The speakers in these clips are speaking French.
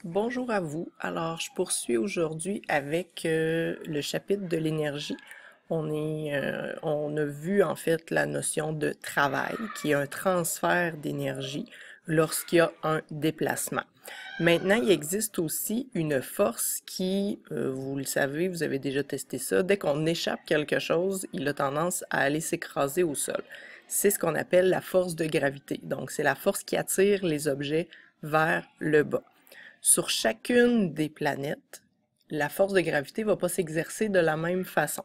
Bonjour à vous. Alors, je poursuis aujourd'hui avec le chapitre de l'énergie. On a vu en fait la notion de travail, qui est un transfert d'énergie lorsqu'il y a un déplacement. Maintenant, il existe aussi une force qui, vous le savez, vous avez déjà testé ça, dès qu'on échappe quelque chose, il a tendance à aller s'écraser au sol. C'est ce qu'on appelle la force de gravité. Donc, c'est la force qui attire les objets vers le bas. Sur chacune des planètes, la force de gravité ne va pas s'exercer de la même façon.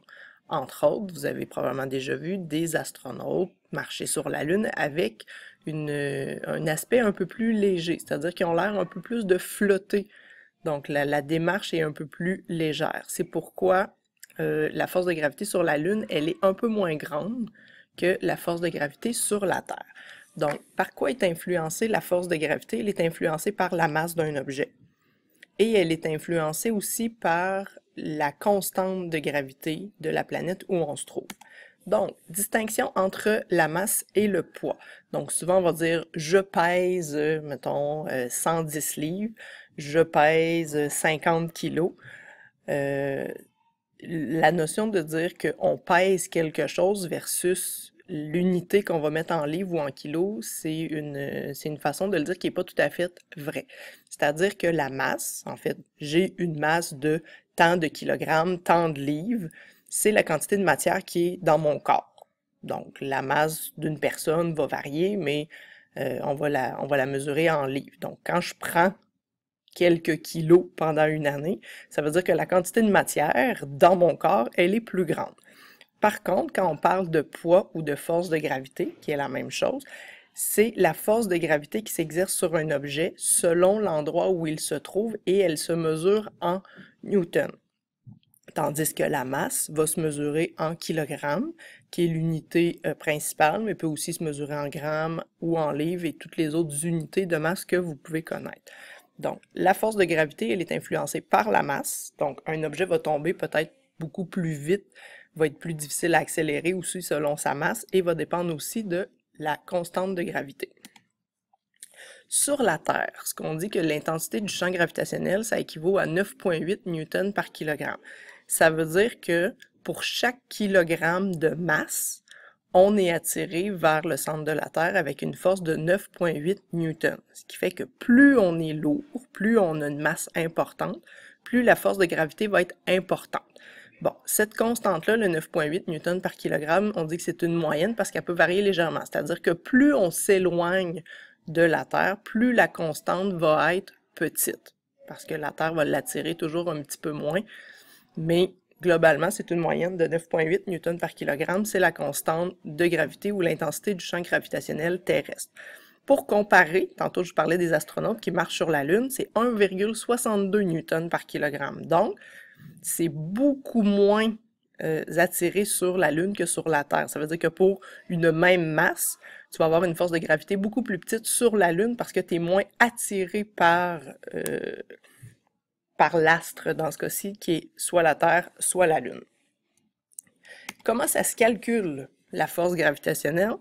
Entre autres, vous avez probablement déjà vu des astronautes marcher sur la Lune avec un aspect un peu plus léger, c'est-à-dire qu'ils ont l'air un peu plus de flotter. Donc la démarche est un peu plus légère. C'est pourquoi la force de gravité sur la Lune, elle est un peu moins grande que la force de gravité sur la Terre. Donc, par quoi est influencée la force de gravité? Elle est influencée par la masse d'un objet. Et elle est influencée aussi par la constante de gravité de la planète où on se trouve. Donc, distinction entre la masse et le poids. Donc, souvent, on va dire je pèse, mettons, 110 livres, je pèse 50 kilos. Euh, la notion de dire qu'on pèse quelque chose versus l'unité qu'on va mettre en livres ou en kilos, c'est une façon de le dire qui n'est pas tout à fait vraie. C'est-à-dire que la masse, en fait, j'ai une masse de tant de kilogrammes, tant de livres, c'est la quantité de matière qui est dans mon corps. Donc, la masse d'une personne va varier, mais on va la mesurer en livres. Donc, quand je prends quelques kilos pendant une année, ça veut dire que la quantité de matière dans mon corps, elle est plus grande. Par contre, quand on parle de poids ou de force de gravité, qui est la même chose, c'est la force de gravité qui s'exerce sur un objet selon l'endroit où il se trouve et elle se mesure en newton. Tandis que la masse va se mesurer en kilogrammes, qui est l'unité principale, mais peut aussi se mesurer en grammes ou en livres et toutes les autres unités de masse que vous pouvez connaître. Donc, la force de gravité, elle est influencée par la masse. Donc, un objet va tomber peut-être beaucoup plus vite, va être plus difficile à accélérer aussi selon sa masse et va dépendre aussi de la constante de gravité. Sur la Terre, ce qu'on dit que l'intensité du champ gravitationnel, ça équivaut à 9,8 newtons par kilogramme. Ça veut dire que pour chaque kilogramme de masse, on est attiré vers le centre de la Terre avec une force de 9,8 newtons. Ce qui fait que plus on est lourd, plus on a une masse importante, plus la force de gravité va être importante. Bon, cette constante-là, le 9,8 newtons par kilogramme, on dit que c'est une moyenne parce qu'elle peut varier légèrement. C'est-à-dire que plus on s'éloigne de la Terre, plus la constante va être petite. Parce que la Terre va l'attirer toujours un petit peu moins. Mais globalement, c'est une moyenne de 9,8 newtons par kilogramme. C'est la constante de gravité ou l'intensité du champ gravitationnel terrestre. Pour comparer, tantôt je parlais des astronautes qui marchent sur la Lune, c'est 1,62 newtons par kilogramme. Donc, c'est beaucoup moins attiré sur la Lune que sur la Terre. Ça veut dire que pour une même masse, tu vas avoir une force de gravité beaucoup plus petite sur la Lune parce que tu es moins attiré par l'astre dans ce cas-ci, qui est soit la Terre, soit la Lune. Comment ça se calcule, la force gravitationnelle?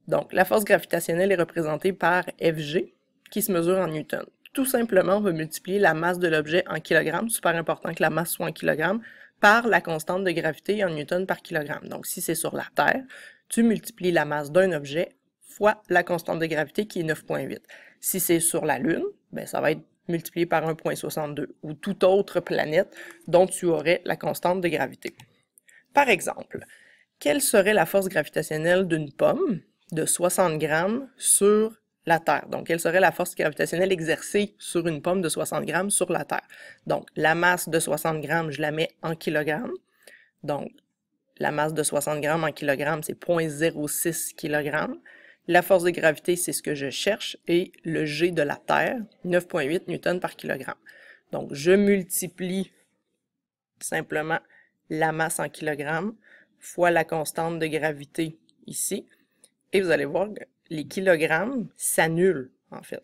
Donc, la force gravitationnelle est représentée par Fg, qui se mesure en newtons. Tout simplement, on va multiplier la masse de l'objet en kilogrammes, super important que la masse soit en kilogrammes, par la constante de gravité en newtons par kilogramme. Donc, si c'est sur la Terre, tu multiplies la masse d'un objet fois la constante de gravité qui est 9,8. Si c'est sur la Lune, ben, ça va être multiplié par 1,62 ou toute autre planète dont tu aurais la constante de gravité. Par exemple, quelle serait la force gravitationnelle d'une pomme de 60 grammes sur la Terre? Donc, quelle serait la force gravitationnelle exercée sur une pomme de 60 grammes sur la Terre? Donc, la masse de 60 grammes, je la mets en kilogrammes. Donc, la masse de 60 grammes en kilogrammes, c'est 0,06 kg. La force de gravité, c'est ce que je cherche, et le G de la Terre, 9,8 newtons par kilogramme. Donc, je multiplie simplement la masse en kilogrammes fois la constante de gravité ici. Et vous allez voir que les kilogrammes s'annulent, en fait.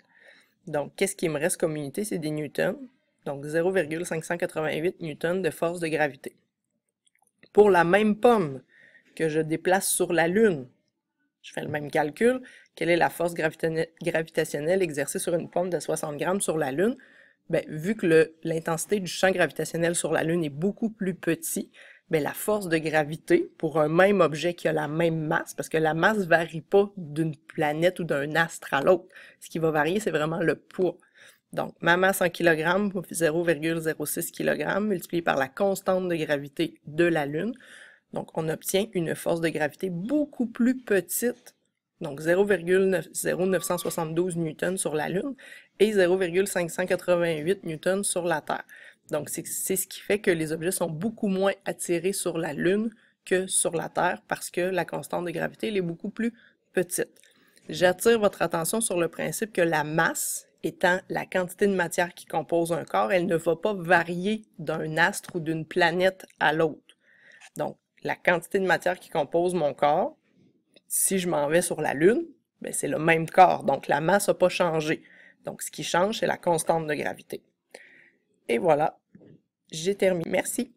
Donc, qu'est-ce qui me reste comme unité? C'est des newtons. Donc, 0,588 newtons de force de gravité. Pour la même pomme que je déplace sur la Lune, je fais le même calcul. Quelle est la force gravitationnelle exercée sur une pomme de 60 grammes sur la Lune? Ben, vu que l'intensité du champ gravitationnel sur la Lune est beaucoup plus petit, ben, la force de gravité pour un même objet qui a la même masse, parce que la masse varie pas d'une planète ou d'un astre à l'autre. Ce qui va varier, c'est vraiment le poids. Donc, ma masse en kilogrammes, 0,06 kg, multiplié par la constante de gravité de la Lune. Donc, on obtient une force de gravité beaucoup plus petite, donc 0,0972 newtons sur la Lune et 0,588 newtons sur la Terre. Donc, c'est ce qui fait que les objets sont beaucoup moins attirés sur la Lune que sur la Terre parce que la constante de gravité elle est beaucoup plus petite. J'attire votre attention sur le principe que la masse, étant la quantité de matière qui compose un corps, elle ne va pas varier d'un astre ou d'une planète à l'autre. Donc, la quantité de matière qui compose mon corps, si je m'en vais sur la Lune, ben c'est le même corps, donc la masse n'a pas changé. Donc, ce qui change, c'est la constante de gravité. Et voilà, j'ai terminé. Merci.